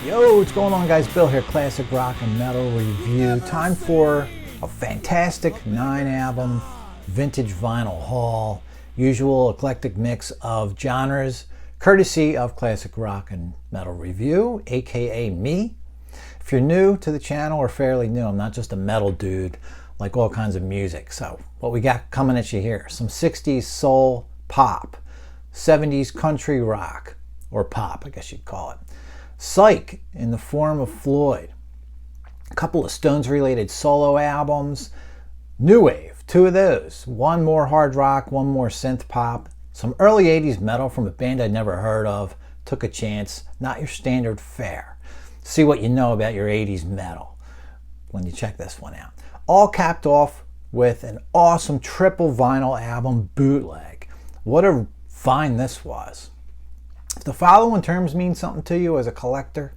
Yo, what's going on, guys? Bill here, Classic Rock and Metal Review. Time for a fantastic 9-album vintage vinyl haul. Usual eclectic mix of genres, courtesy of Classic Rock and Metal Review, aka me. If you're new to the channel or fairly new, I'm not just a metal dude, like all kinds of music. So what we got coming at you here, some 60s soul pop, 70s country rock, or pop, I guess you'd call it. Psych in the form of Floyd, a couple of Stones-related solo albums, new wave, 2 of those, one more hard rock, one more synth pop, some early 80s metal from a band I'd never heard of, took a chance, not your standard fare. See what you know about your 80s metal when you check this one out. All capped off with an awesome triple vinyl album, Bootleg. What a find this was. If the following terms mean something to you as a collector: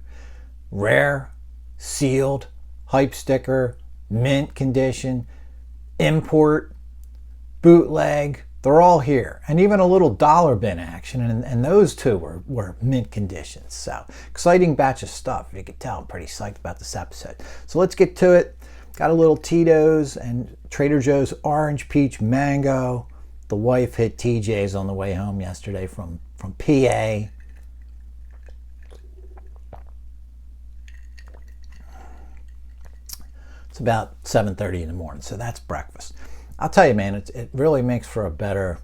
rare, sealed, hype sticker, mint condition, import, bootleg, they're all here. And even a little dollar bin action, and those two were mint conditions. So, exciting batch of stuff. You can tell I'm pretty psyched about this episode. So let's get to it. Got a little Tito's and Trader Joe's Orange Peach Mango. The wife hit TJ's on the way home yesterday from PA. It's about 7:30 in the morning, so that's breakfast. I'll tell you, man, it really makes for a better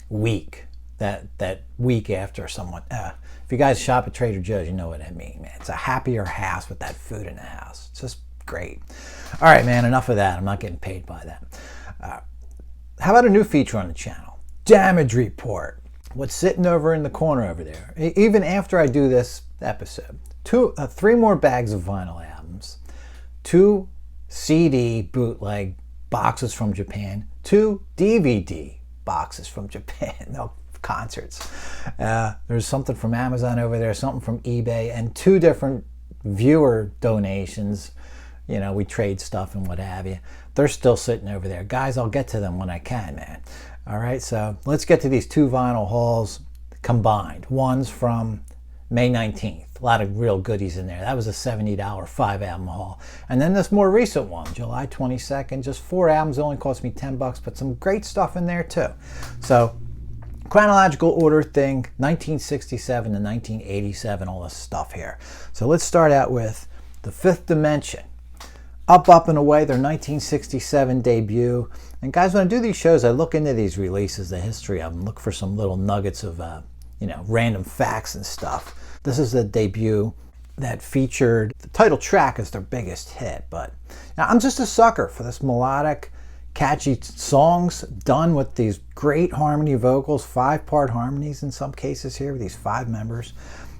week. That week after someone. If you guys shop at Trader Joe's, you know what I mean, man. It's a happier house with that food in the house. It's just great. All right, man, enough of that. I'm not getting paid by that. How about a new feature on the channel? Damage Report. What's sitting over in the corner over there? Even after I do this episode. 3 more bags of vinyl albums. 2 CD bootleg boxes from Japan. 2 DVD boxes from Japan. No concerts. There's something from Amazon over there, something from eBay, and 2 different viewer donations. You know, we trade stuff and what have you. They're still sitting over there. Guys, I'll get to them when I can, man. All right, so let's get to these 2 vinyl hauls combined. One's from May 19th. A lot of real goodies in there. That was a $70 5-album haul. And then this more recent one, July 22nd, just 4 albums. It only cost me $10, but some great stuff in there too. So, chronological order thing, 1967 to 1987, all this stuff here. So let's start out with The Fifth Dimension. Up, Up, and Away, their 1967 debut. And guys, when I do these shows, I look into these releases, the history of them, look for some little nuggets of, random facts and stuff. This is the debut that featured the title track as their biggest hit. But now I'm just a sucker for this melodic, catchy songs done with these great harmony vocals, 5-part harmonies in some cases here with these 5 members.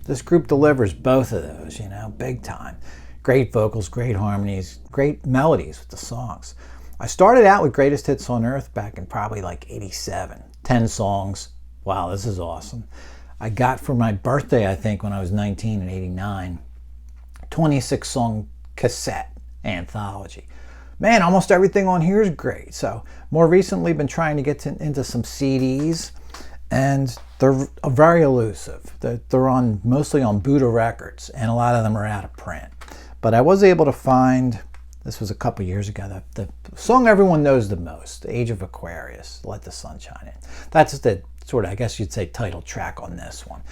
This group delivers both of those, big time. Great vocals, great harmonies, great melodies with the songs. I started out with Greatest Hits on Earth back in probably like 87. 10 songs. Wow, this is awesome. I got for my birthday, I think, when I was 19 in 89, 26-song cassette anthology. Man, almost everything on here is great. So more recently, been trying to get into some CDs, and they're very elusive. They're mostly on Buddha Records, and a lot of them are out of print. But I was able to find, this was a couple years ago, the song everyone knows the most, Age of Aquarius, Let the Sun Shine In. That's the sort of, I guess you'd say, title track on this one.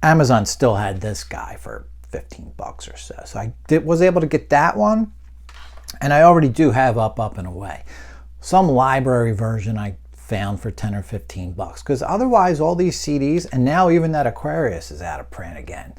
Amazon still had this guy for $15 or so. So I was able to get that one, and I already do have Up, Up, and Away. Some library version I found for 10 or $15, because otherwise all these CDs, and now even that Aquarius is out of print again,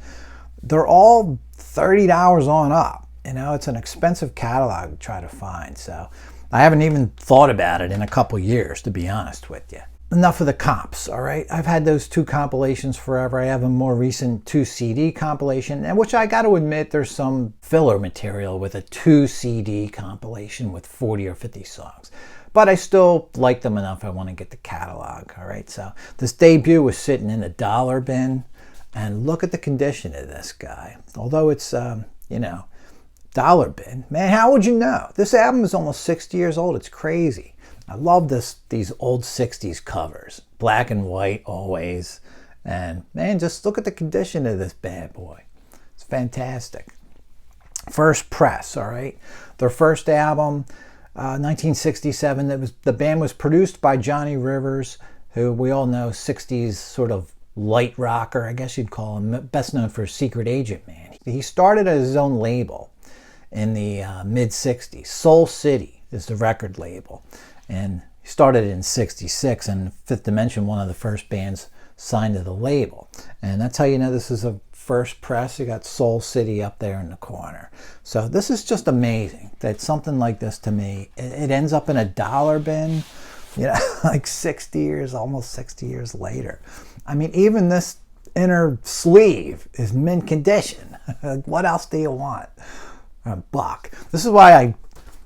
they're all $30 on up. It's an expensive catalog to try to find, so I haven't even thought about it in a couple years, to be honest with you. Enough of the comps, all right? I've had those 2 compilations forever. I have a more recent 2 CD compilation, and which I got to admit there's some filler material with a 2 CD compilation with 40 or 50 songs. But I still like them enough I want to get the catalog, all right? So this debut was sitting in the dollar bin, and look at the condition of this guy. Although it's, dollar bin. Man, how would you know? This album is almost 60 years old. It's crazy. I love these old 60s covers. Black and white always. And man, just look at the condition of this bad boy. It's fantastic. First Press, all right? Their first album, 1967. The band was produced by Johnny Rivers, who we all know, 60s sort of light rocker, I guess you'd call him, best known for Secret Agent Man. He started as his own label in the mid-60s. Soul City is the record label. And he started in 66, and Fifth Dimension, one of the first bands signed to the label. And that's how you know this is a First Press. You got Soul City up there in the corner. So this is just amazing that something like this, to me, it ends up in a dollar bin, you know, like 60 years, almost 60 years later. I mean, even this inner sleeve is mint condition. What else do you want? A buck. This is why I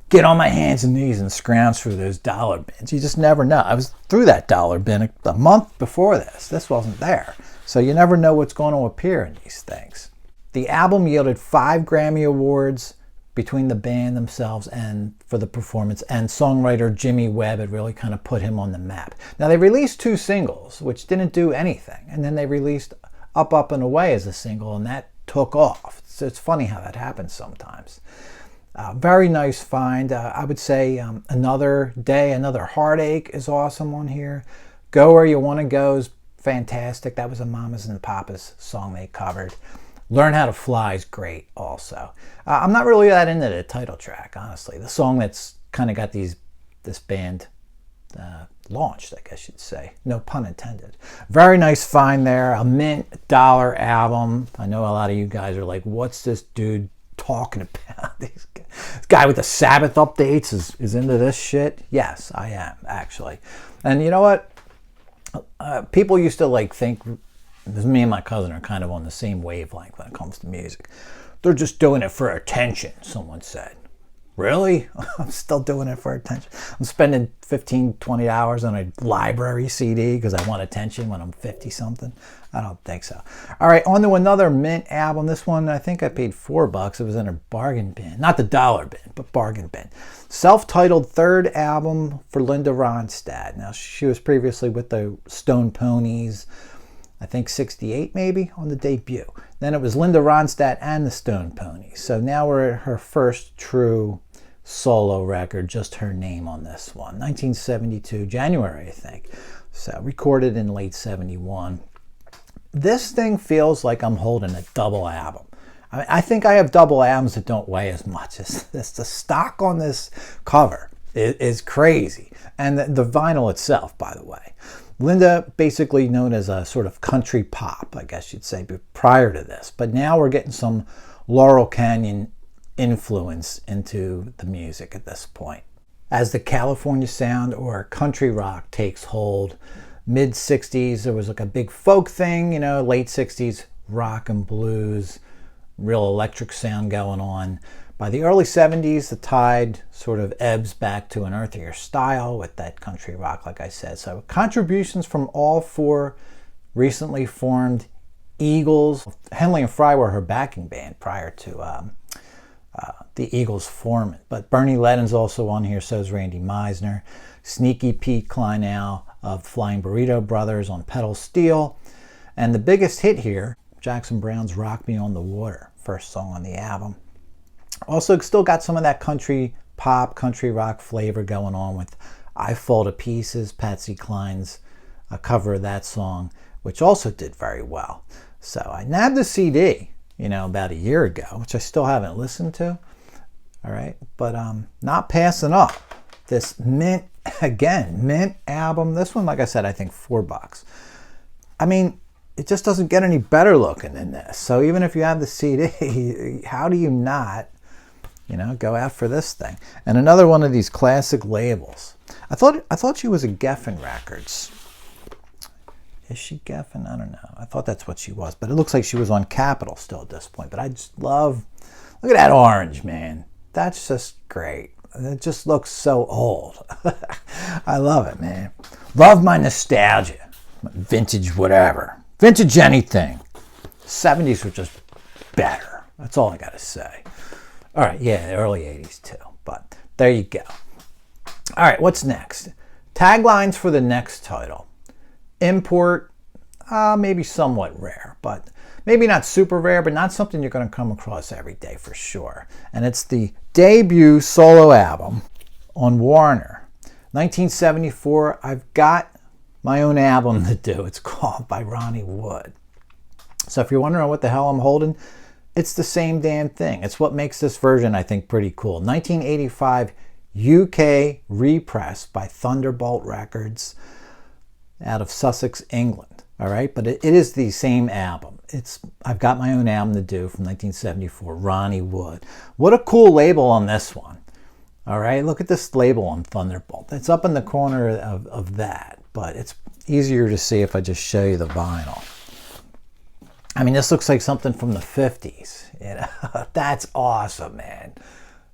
get on my hands and knees and scrounge through those dollar bins. You just never know. I was through that dollar bin a month before this. This wasn't there. So you never know what's going to appear in these things. The album yielded 5 Grammy Awards between the band themselves and for the performance, and songwriter Jimmy Webb had really kind of put him on the map. Now they released 2 singles, which didn't do anything, and then they released Up, Up and Away as a single, and that took off. So it's funny how that happens sometimes. Very nice find. I would say Another Day, Another Heartache is awesome on here. Go Where You Want to Go is fantastic. That was a Mamas and Papas song they covered. Learn How to Fly is great also. I'm not really that into the title track, honestly. The song that's kind of got this band launched, I guess you'd say. No pun intended. Very nice find there. A mint dollar album. I know a lot of you guys are like, what's this dude talking about? This guy with the Sabbath updates is into this shit? Yes, I am, actually. And you know what? People used to like think, because me and my cousin are kind of on the same wavelength when it comes to music. They're just doing it for attention, someone said. Really? I'm still doing it for attention. I'm spending 15, 20 hours on a library CD because I want attention when I'm 50-something? I don't think so. All right, on to another mint album. This one, I think I paid $4. It was in a bargain bin. Not the dollar bin, but bargain bin. Self-titled third album for Linda Ronstadt. Now, she was previously with the Stone Ponies, I think 68 maybe, on the debut. Then it was Linda Ronstadt and the Stone Ponies. So now we're at her first true solo record, just her name on this one. 1972, January, I think. So recorded in late 71. This thing feels like I'm holding a double album. I think I have double albums that don't weigh as much as this. The stock on this cover is crazy. And the vinyl itself, by the way. Linda, basically known as a sort of country pop, I guess you'd say, prior to this. But now we're getting some Laurel Canyon influence into the music at this point. As the California sound or country rock takes hold, mid-60s, there was like a big folk thing, you know, late 60s, rock and blues, real electric sound going on. By the early 70s, the tide sort of ebbs back to an earthier style with that country rock, like I said. So contributions from all 4 recently formed Eagles. Henley and Fry were her backing band prior to the Eagles forming. But Bernie Ledden's also on here, so is Randy Meisner. Sneaky Pete Kleinau of Flying Burrito Brothers on pedal steel. And the biggest hit here, Jackson Browne's Rock Me on the Water, first song on the album. Also still got some of that country pop, country rock flavor going on with I Fall to Pieces, Patsy Cline's cover of that song, which also did very well. So I nabbed the CD, you know, about a year ago, which I still haven't listened to. All right, but not passing up this mint album. This one, like I said, I think $4. I mean, it just doesn't get any better looking than this. So even if you have the CD, how do you not, you know, go out for this thing? And another one of these classic labels. I thought she was a Geffen Records. Is she Geffen? I don't know. I thought that's what she was, but it looks like she was on Capitol still at this point. But I just love, look at that orange, man. That's just great. It just looks so old. I love it, man. Love my nostalgia. Vintage whatever. Vintage anything. 70s were just better. That's all I got to say. All right, yeah, the early 80s too. But there you go. All right, what's next? Taglines for the next title. Import, maybe somewhat rare, but maybe not super rare, but not something you're going to come across every day for sure. And it's the debut solo album on Warner. 1974, I've got my own album to do. It's called By Ronnie Wood. So if you're wondering what the hell I'm holding, it's the same damn thing. It's what makes this version, I think, pretty cool. 1985 UK repress by Thunderbolt Records out of Sussex, England. All right, but it is the same album. I've got my own album to do from 1974, Ronnie Wood. What a cool label on this one. All right, look at this label on Thunderbolt. It's up in the corner of that, but it's easier to see if I just show you the vinyl. I mean, this looks like something from the 50s. You know, that's awesome, man.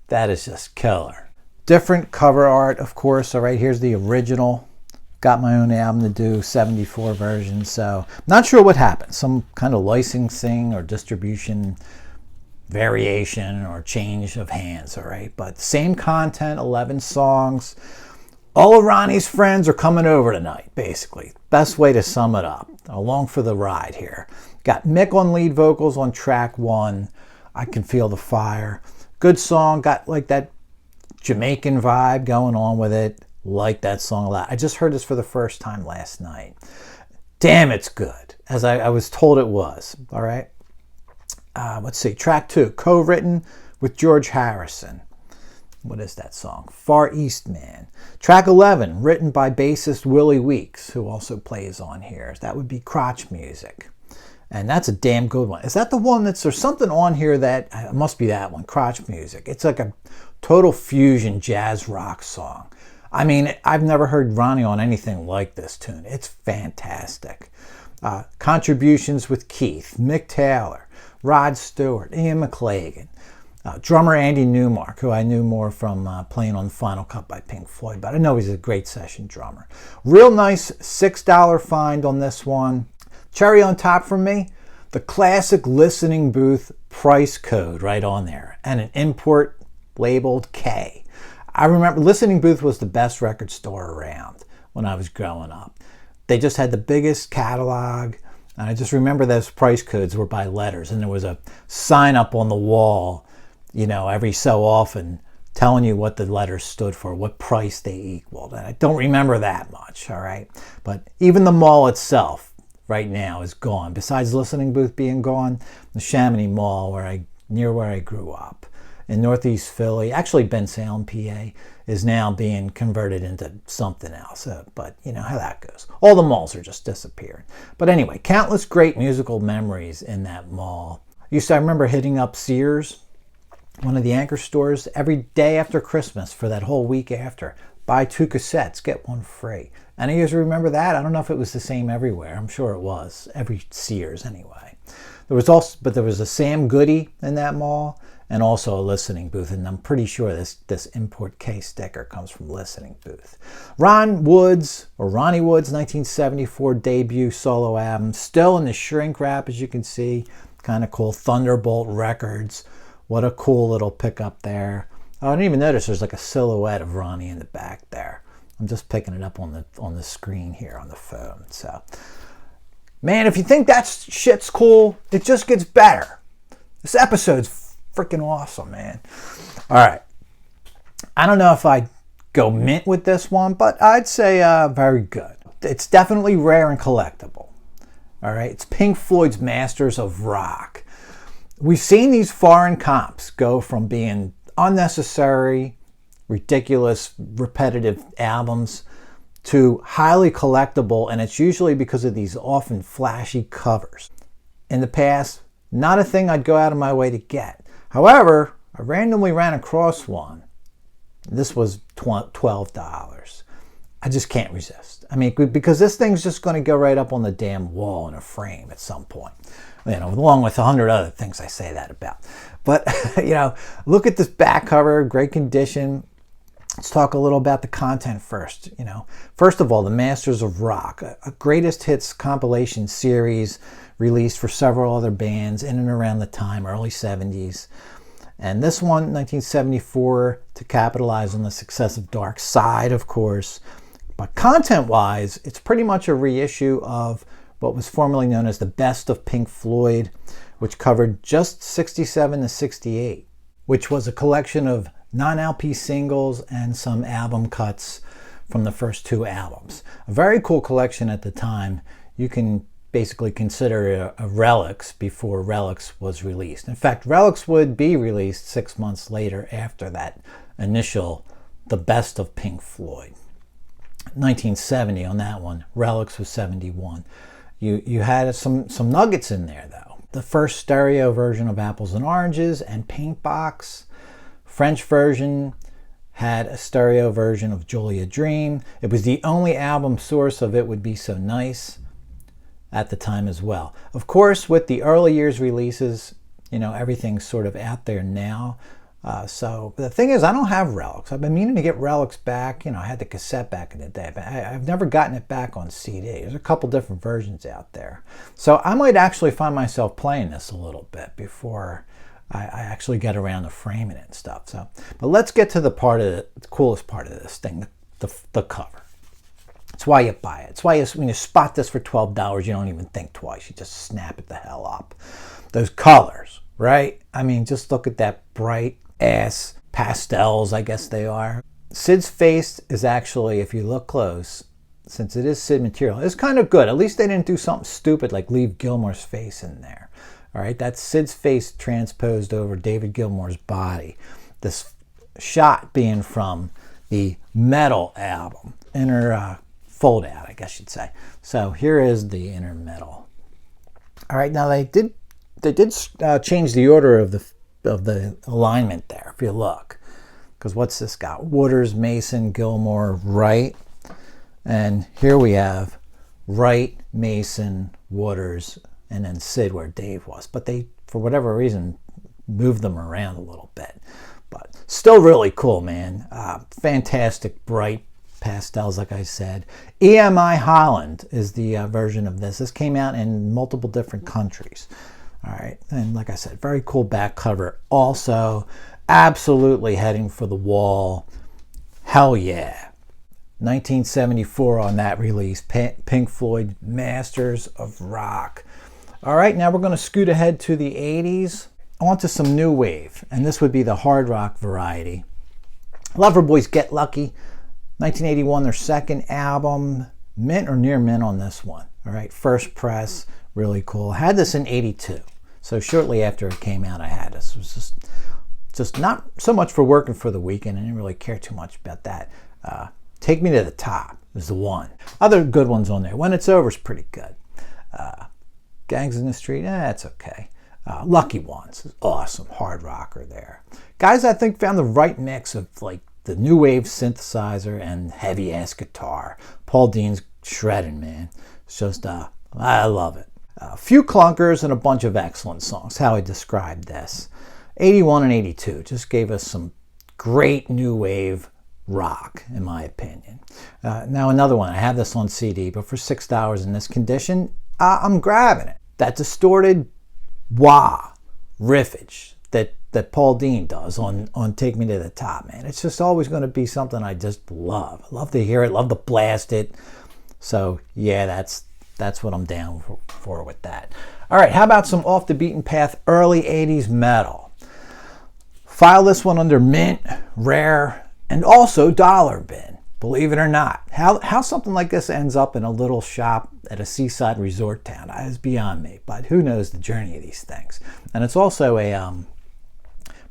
That is just killer. Different cover art, of course. All right, here's the original. Got my own album to do, 74 version. So, not sure what happened. Some kind of licensing or distribution variation or change of hands, all right? But same content, 11 songs. All of Ronnie's friends are coming over tonight, basically. Best way to sum it up. Along for the ride here. Got Mick on lead vocals on track 1. I Can Feel the Fire. Good song. Got like that Jamaican vibe going on with it. Like that song a lot. I just heard this for the first time last night. Damn, it's good. As I was told it was. All right. Let's see. Track 2. Co-written with George Harrison. What is that song? Far East Man. Track 11. Written by bassist Willie Weeks, who also plays on here. That would be Crotch Music. And that's a damn good one. Is that the one there's something on here that, it must be that one, Crotch Music. It's like a total fusion jazz rock song. I mean, I've never heard Ronnie on anything like this tune. It's fantastic. Contributions with Keith, Mick Taylor, Rod Stewart, Ian McLagan, drummer Andy Newmark, who I knew more from playing on Final Cut by Pink Floyd, but I know he's a great session drummer. Real nice $6 find on this one. Cherry on top for me, the classic listening booth price code right on there, and an import labeled K. I remember Listening Booth was the best record store around when I was growing up. They just had the biggest catalog, and I just remember those price codes were by letters, and there was a sign up on the wall, you know, every so often telling you what the letters stood for, what price they equaled. And I don't remember that much, all right? But even the mall itself right now is gone. Besides Listening Booth being gone, the Chamonix Mall, near where I grew up, in Northeast Philly, actually Bensalem, PA, is now being converted into something else. But you know how that goes. All the malls are just disappearing. But anyway, countless great musical memories in that mall. I remember hitting up Sears, one of the anchor stores, every day after Christmas for that whole week after. Buy 2 cassettes, get 1 free. Any of you remember that? I don't know if it was the same everywhere. I'm sure it was. Every Sears anyway. There was a Sam Goody in that mall, and also a Listening Booth, and I'm pretty sure this import K sticker comes from Listening Booth. Ronnie Wood's 1974 debut solo album, still in the shrink wrap, as you can see. Kind of cool. Thunderbolt Records. What a cool little pickup there. Oh, I didn't even notice there's like a silhouette of Ronnie in the back there. I'm just picking it up on the screen here on the phone. So, man, if you think that shit's cool, it just gets better. This episode's freaking awesome, man. All right. I don't know if I'd go mint with this one, but I'd say very good. It's definitely rare and collectible. All right. It's Pink Floyd's Masters of Rock. We've seen these foreign comps go from being unnecessary, ridiculous, repetitive albums to highly collectible, and it's usually because of these often flashy covers. In the past, not a thing I'd go out of my way to get. However, I randomly ran across one. This was $12. I just can't resist. I mean, because this thing's just going to go right up on the damn wall in a frame at some point. You know, along with 100 other things I say that about. But, you know, look at this back cover, great condition. Let's talk a little about the content first. You know, first of all, the Masters of Rock, a greatest hits compilation series released for several other bands in and around the time, early 70s. And this one, 1974, to capitalize on the success of Dark Side, of course. But content-wise, it's pretty much a reissue of what was formerly known as the Best of Pink Floyd, which covered just 67 to 68, which was a collection of non-LP singles and some album cuts from the first 2 albums. A very cool collection at the time. You can basically consider it a Relics before Relics was released. In fact, Relics would be released 6 months later after that initial The Best of Pink Floyd. 1970 on that one. Relics was 71. You had some nuggets in there, though. The first stereo version of Apples and Oranges and Paintbox. French version had a stereo version of Julia Dream. It was the only album source of It Would Be So Nice at the time as well. Of course, with the early years releases, everything's sort of out there now. So the thing is, I don't have Relics. I've been meaning to get Relics back. I had the cassette back in the day, but I've never gotten it back on CD. There's a couple different versions out there. So I might actually find myself playing this a little bit before I actually get around to framing it and stuff. But let's get to the coolest part of this thing, the cover. It's why you buy it. It's why when you spot this for $12, you don't even think twice. You just snap it the hell up. Those colors, right? I mean, just look at that bright ass pastels, I guess they are. Sid's face is actually, if you look close, since it is Sid material, it's kind of good. At least they didn't do something stupid like leave Gilmour's face in there. All right, that's Sid's face transposed over David Gilmour's body. This shot being from the Metal album, inner fold out, I guess you'd say. So here is the inner Metal. All right, now they did change the order of the alignment there, if you look, because what's this got? Waters, Mason, Gilmour, Wright, and here we have Wright, Mason, Waters, and then Sid where Dave was. But they, for whatever reason, moved them around a little bit. But still really cool, man. Fantastic, bright pastels, like I said. EMI Holland is the version of this. This came out in multiple different countries. All right, and like I said, very cool back cover. Also, absolutely heading for the wall. Hell yeah. 1974 on that release. Pink Floyd, Masters of Rock. All right, now we're going to scoot ahead to the 80s, onto some new wave, and this would be the hard rock variety. Loverboy's Get Lucky, 1981, their second album, mint or near mint on this one. All right, first press, really cool. I had this in 82, so shortly after it came out, I had this. It was just not so much for working for the weekend. I didn't really care too much about that. Take Me to the Top is the one. Other good ones on there. When It's Over is pretty good. Gangs in the Street, it's okay. Lucky Ones is awesome. Hard rocker there. Guys, I think found the right mix of like the new wave synthesizer and heavy ass guitar. Paul Dean's shredding, man. It's just, I love it. A few clunkers and a bunch of excellent songs, how I described this. 81 and 82 just gave us some great new wave rock, in my opinion. Now another one, I have this on CD, but for $6 in this condition, I'm grabbing it. That distorted wah riffage that Paul Dean does on Take Me to the Top, man. It's just always going to be something I just love. I love to hear it, love to blast it. So yeah, that's what I'm down for with that. All right, how about some off the beaten path early 80s metal? File this one under mint, rare, and also dollar bin. Believe it or not. How something like this ends up in a little shop at a seaside resort town is beyond me, but who knows the journey of these things. And it's also a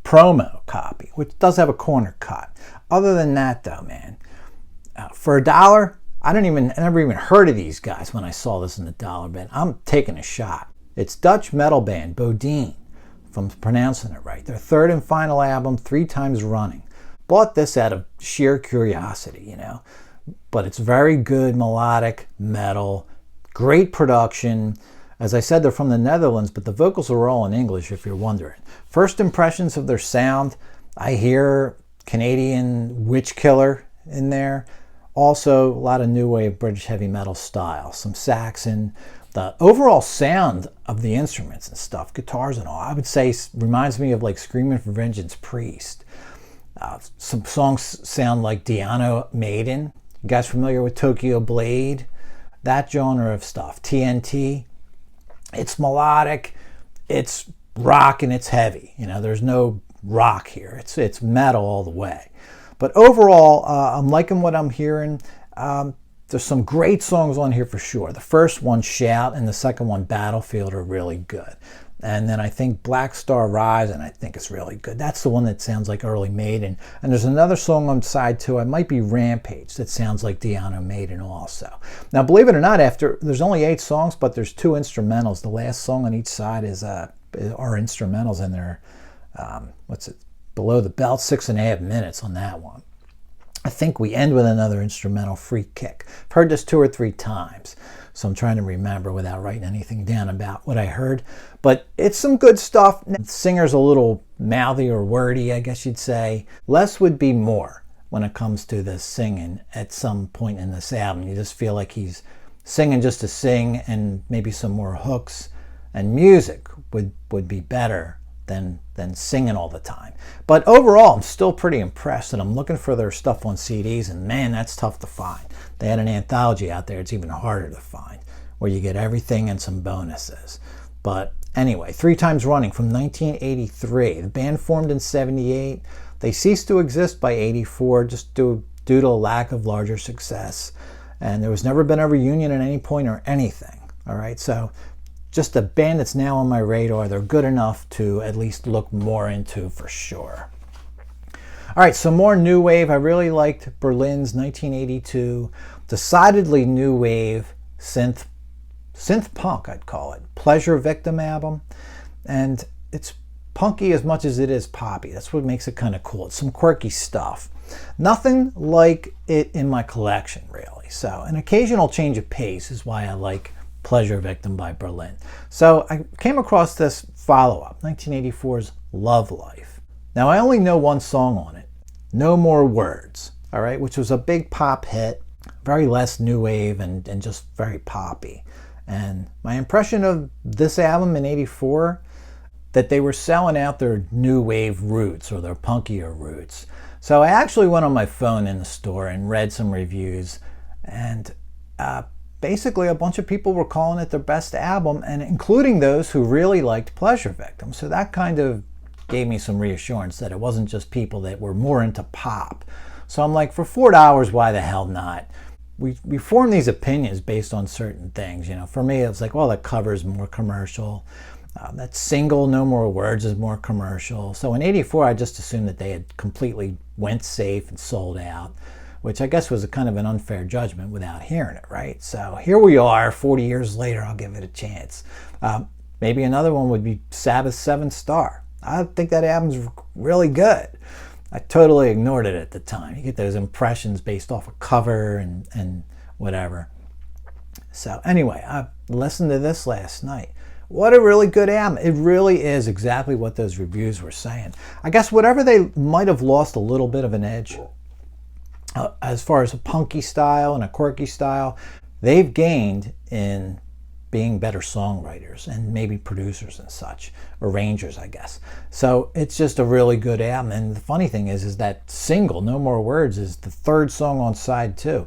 promo copy, which does have a corner cut. Other than that though, man, for $1, I never even heard of these guys when I saw this in the dollar bin. I'm taking a shot. It's Dutch metal band Bodine, if I'm pronouncing it right. Their third and final album, 3 times running. Bought this out of sheer curiosity, but it's very good melodic metal, great production. As I said, they're from the Netherlands, but the vocals are all in English, if you're wondering. First impressions of their sound, I hear Canadian witch killer in there. Also, a lot of new wave British heavy metal style, some Saxon. The overall sound of the instruments and stuff, guitars and all, I would say reminds me of like Screaming for Vengeance Priest. Some songs sound like Diano Maiden. You guys familiar with Tokyo Blade? that genre of stuff. TNT, it's melodic, it's rock, and it's heavy. You know, there's no rock here. It's metal all the way. But overall, I'm liking what I'm hearing. There's some great songs on here for sure. The first one, Shout, and the second one, Battlefield, are really good. And then I think Black Star Rise, and I think it's really good. That's the one that sounds like early Maiden. And there's another song on side 2, it might be Rampage, that sounds like Diano Maiden also. Now, believe it or not, there's only 8 songs, but there's 2 instrumentals. The last song on each side are instrumentals, and they're, Below the Belt, 6.5 minutes on that one. I think we end with another instrumental, Free Kick. I've heard this 2 or 3 times, so I'm trying to remember without writing anything down about what I heard. But it's some good stuff. The singer's a little mouthy or wordy, I guess you'd say. Less would be more when it comes to the singing at some point in this album. You just feel like he's singing just to sing, and maybe some more hooks and music would be better than singing all the time. But overall, I'm still pretty impressed, and I'm looking for their stuff on CDs, and man, that's tough to find. They had an anthology out there, it's even harder to find, where you get everything and some bonuses. But anyway, 3 times running from 1983. The band formed in 78. They ceased to exist by 84, just due to a lack of larger success. And there was never been a reunion at any point or anything. All right, so just a band that's now on my radar. They're good enough to at least look more into for sure. All right, some more new wave. I really liked Berlin's 1982, decidedly new wave synth punk, I'd call it. Pleasure Victim album. And it's punky as much as it is poppy. That's what makes it kind of cool. It's some quirky stuff. Nothing like it in my collection, really. So an occasional change of pace is why I like Pleasure Victim by Berlin. So I came across this follow-up, 1984's Love Life. Now I only know one song on it, No More Words, all right, which was a big pop hit, very less new wave and just very poppy. And my impression of this album in 84, that they were selling out their new wave roots or their punkier roots. So I actually went on my phone in the store and read some reviews, and basically a bunch of people were calling it their best album, and including those who really liked Pleasure Victim. So that kind of gave me some reassurance that it wasn't just people that were more into pop. So I'm like, for $4, why the hell not? We form these opinions based on certain things. You know, for me, it's like, well, the cover's more commercial. That single, No More Words, is more commercial. So in 84, I just assumed that they had completely went safe and sold out, which I guess was a kind of an unfair judgment without hearing it, right? So here we are, 40 years later, I'll give it a chance. Maybe another one would be Sabbath's 7 Star. I think that album's really good. I totally ignored it at the time. You get those impressions based off a cover and whatever. So anyway, I listened to this last night. What a really good album. It really is exactly what those reviews were saying. I guess whatever they might have lost a little bit of an edge, as far as a punky style and a quirky style, they've gained in being better songwriters and maybe producers and such, arrangers, I guess. So it's just a really good album. And the funny thing is that single, No More Words, is the 3rd song on side 2.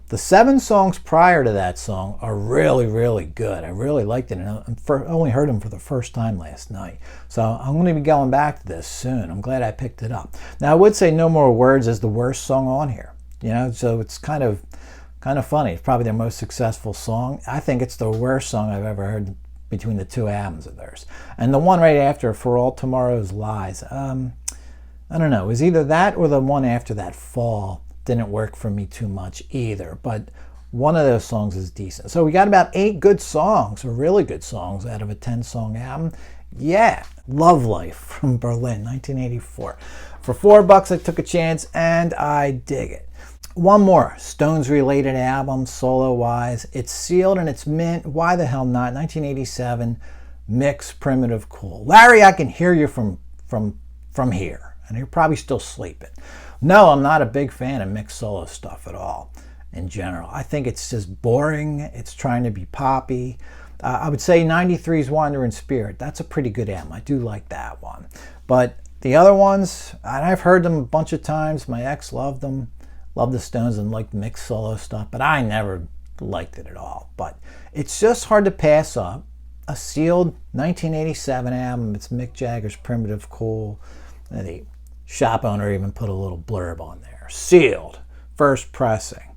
The 7 songs prior to that song are really, really good. I really liked it, and I only heard them for the first time last night. So I'm going to be going back to this soon. I'm glad I picked it up. Now, I would say No More Words is the worst song on here. You know, so it's kind of funny. It's probably their most successful song. I think it's the worst song I've ever heard between the 2 albums of theirs. And the one right after, For All Tomorrow's Lies, I don't know. It was either that or the one after that, Fall, didn't work for me too much either. But one of those songs is decent. So we got about 8 good songs, or really good songs, out of a 10-song album. Yeah, Love Life from Berlin, 1984. For $4, I took a chance, and I dig it. One more Stones-related album, solo-wise. It's sealed and it's mint. Why the hell not? 1987, Mick's Primitive Cool. Larry, I can hear you from here, and you're probably still sleeping. No, I'm not a big fan of Mick's solo stuff at all, in general. I think it's just boring. It's trying to be poppy. I would say 93's Wandering Spirit. That's a pretty good album. I do like that one. But the other ones, and I've heard them a bunch of times. My ex loved them. Loved the Stones and liked Mick's solo stuff, but I never liked it at all. But it's just hard to pass up a sealed 1987 album. It's Mick Jagger's Primitive Cool. The shop owner even put a little blurb on there. Sealed, first pressing.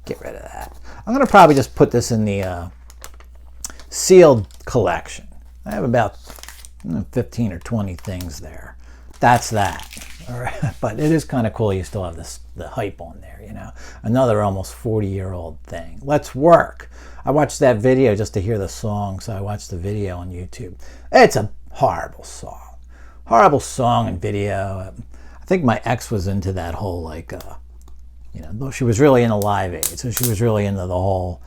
Get rid of that. I'm going to probably just put this in the sealed collection. I have about 15 or 20 things there. That's that. All right. But it is kind of cool. You still have the hype on there, you know. Another almost 40-year-old thing. Let's Work. I watched that video just to hear the song, so I watched the video on YouTube. It's a horrible song. Horrible song and video. I think my ex was into that whole, like, you know, she was really into Live Aid, so she was really into the whole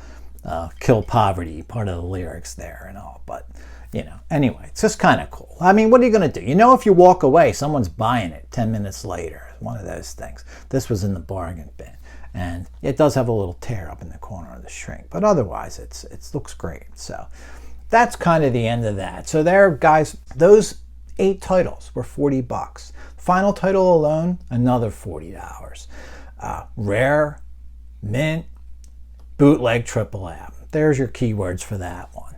kill poverty part of the lyrics there and all. But, you know, anyway, it's just kind of cool. I mean, what are you going to do? You know, if you walk away, someone's buying it 10 minutes later. One of those things. This was in the bargain bin. And it does have a little tear up in the corner of the shrink. But otherwise, it looks great. So that's kind of the end of that. So there, guys, those 8 titles were $40. Final title alone, another $40. Rare, mint, bootleg, triple album. There's your keywords for that one.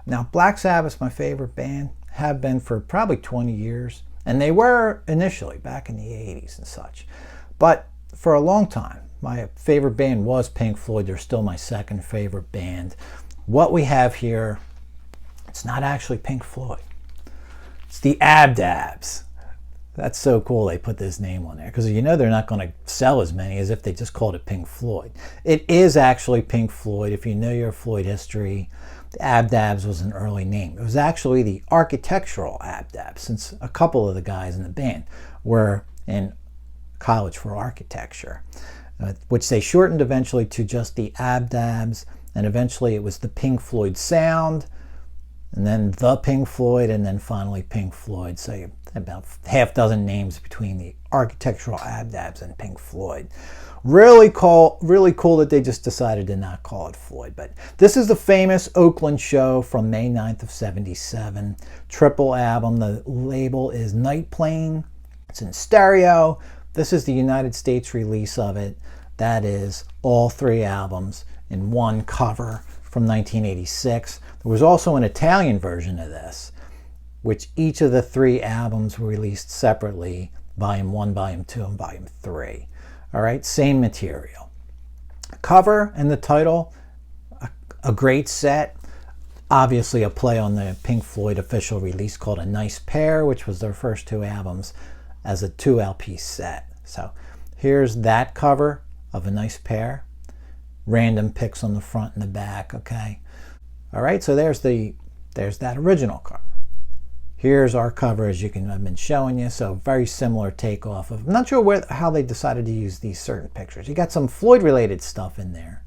Now, Black Sabbath's my favorite band, have been for probably 20 years, and they were initially back in the 80s and such. But for a long time, my favorite band was Pink Floyd. They're still my second favorite band. What we have here, it's not actually Pink Floyd. It's the Abdabs. That's so cool they put this name on there, because you know they're not going to sell as many as if they just called it Pink Floyd. It is actually Pink Floyd. If you know your Floyd history, the Abdabs was an early name. It was actually the architectural Abdabs, since a couple of the guys in the band were in college for architecture, which they shortened eventually to just the Abdabs, and eventually it was the Pink Floyd sound, and then the Pink Floyd, and then finally Pink Floyd. So you have about half dozen names between the architectural Abdabs and Pink Floyd. Really cool that they just decided to not call it Floyd. But this is the famous Oakland show from May 9th of 77. Triple album. The label is Night Plane. It's in stereo. This is the United States release of it. That is all 3 albums in one cover from 1986. There was also an Italian version of this, which each of the 3 albums were released separately, Volume 1, Volume 2, and Volume 3. All right, same material. Cover and the title, a great set. Obviously a play on the Pink Floyd official release called A Nice Pair, which was their first 2 albums as a 2 LP set. So here's that cover of A Nice Pair. Random pics on the front and the back, okay? All right, so there's that original cover. Here's our cover, as I've been showing you. So very similar takeoff of. I'm not sure how they decided to use these certain pictures. You got some Floyd-related stuff in there,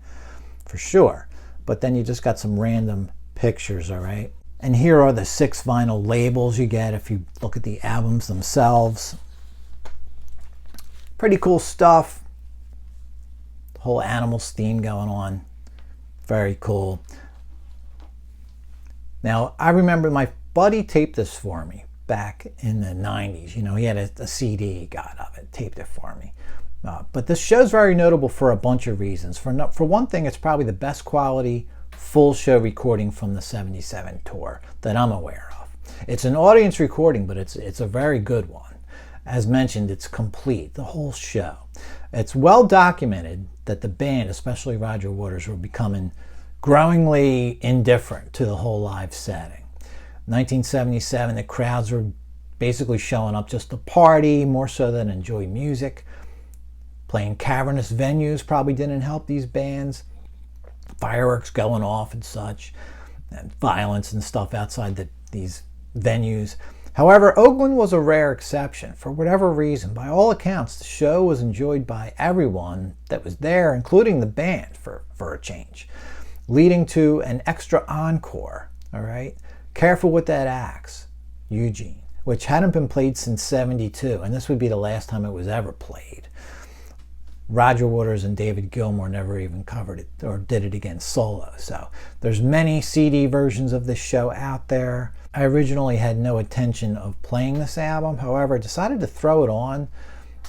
for sure. But then you just got some random pictures, all right? And here are the 6 vinyl labels you get if you look at the albums themselves. Pretty cool stuff. The whole Animals theme going on. Very cool. Now, I remember my buddy taped this for me back in the 90s. You know, he had a CD he got of it, taped it for me. But this show's very notable for a bunch of reasons. For one thing, it's probably the best quality full show recording from the 77 tour that I'm aware of. It's an audience recording, but it's a very good one. As mentioned, it's complete, the whole show. It's well documented that the band, especially Roger Waters, were becoming growingly indifferent to the whole live setting. 1977, the crowds were basically showing up just to party, more so than enjoy music. Playing cavernous venues probably didn't help these bands. Fireworks going off and such, and violence and stuff outside these venues. However, Oakland was a rare exception. For whatever reason, by all accounts, the show was enjoyed by everyone that was there, including the band for a change, leading to an extra encore, all right? Careful with that axe, Eugene, which hadn't been played since 72, and this would be the last time it was ever played. Roger Waters and David Gilmour never even covered it or did it again solo. So there's many CD versions of this show out there. I originally had no intention of playing this album. However, I decided to throw it on.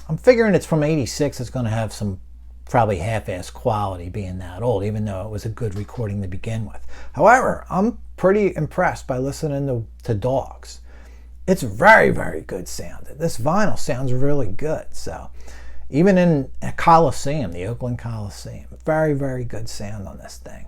I'm figuring it's from 86. It's going to have some probably half-ass quality being that old, even though it was a good recording to begin with. However, I'm pretty impressed by listening to Dogs. It's very, very good sounding. This vinyl sounds really good. So even in a Coliseum, the Oakland Coliseum, very, very good sound on this thing.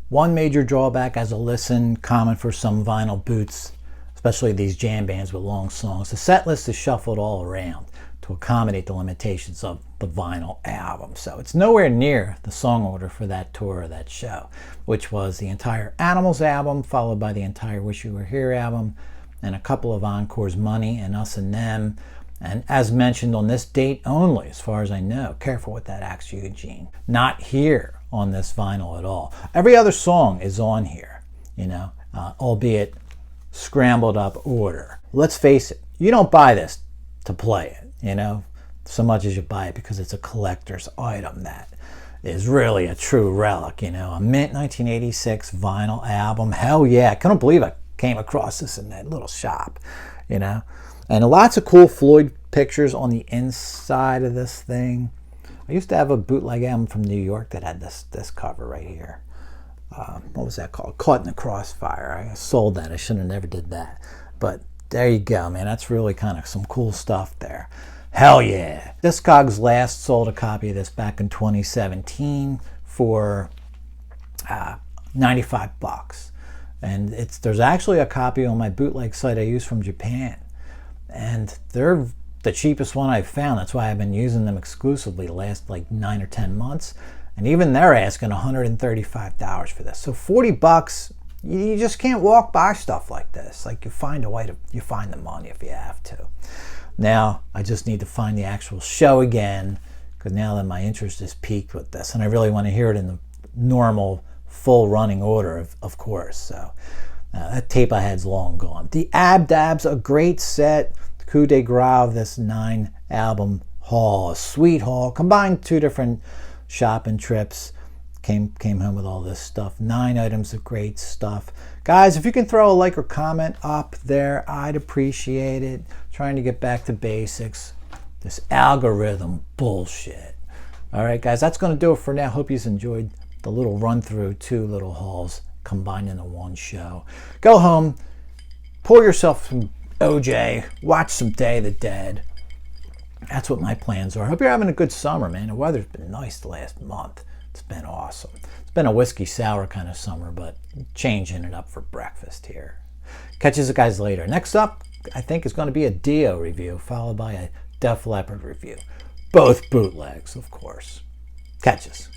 One major drawback as a listen, common for some vinyl boots, especially these jam bands with long songs, the set list is shuffled all around to accommodate the limitations of the vinyl album. So it's nowhere near the song order for that tour or that show, which was the entire Animals album, followed by the entire Wish You Were Here album, and a couple of encores, Money and Us and Them. And as mentioned, on this date only, as far as I know, careful with that Axe Eugene, not here on this vinyl at all. Every other song is on here, you know, albeit scrambled up order. Let's face it, you don't buy this to play it, you know, so much as you buy it because it's a collector's item that is really a true relic, you know, a mint 1986 vinyl album. Hell yeah, I couldn't believe I came across this in that little shop, you know. And lots of cool Floyd pictures on the inside of this thing. I used to have a bootleg album from New York that had this cover right here. What was that called? Caught in the Crossfire. I sold that. I should have never did that. But there you go, man. That's really kind of some cool stuff there. Hell yeah. Discogs last sold a copy of this back in 2017 for $95. And there's actually a copy on my bootleg site I use from Japan. And they're the cheapest one I've found. That's why I've been using them exclusively the last like 9 or 10 months. And even they're asking $135 for this. So $40, you just can't walk by stuff like this. Like you find a way to, you find the money if you have to. Now I just need to find the actual show again, because now that my interest is piqued with this, and I really want to hear it in the normal full running order, of course. So that tape I had's long gone. The Abdab's a great set. The coup de grace of this 9 album haul, a sweet haul. Combined 2 different shopping trips. Came home with all this stuff. 9 items of great stuff. Guys, if you can throw a like or comment up there, I'd appreciate it. Trying to get back to basics. This algorithm bullshit. All right, guys, that's going to do it for now. Hope you enjoyed the little run through 2 little hauls combined into one show. Go home, pour yourself some OJ, watch some Day of the Dead. That's what my plans are. I hope you're having a good summer, man. The weather's been nice the last month. It's been awesome. It's been a whiskey sour kind of summer, but changing it up for breakfast here. Catch you guys later. Next up, I think, is going to be a Dio review, followed by a Def Leppard review. Both bootlegs, of course. Catch us.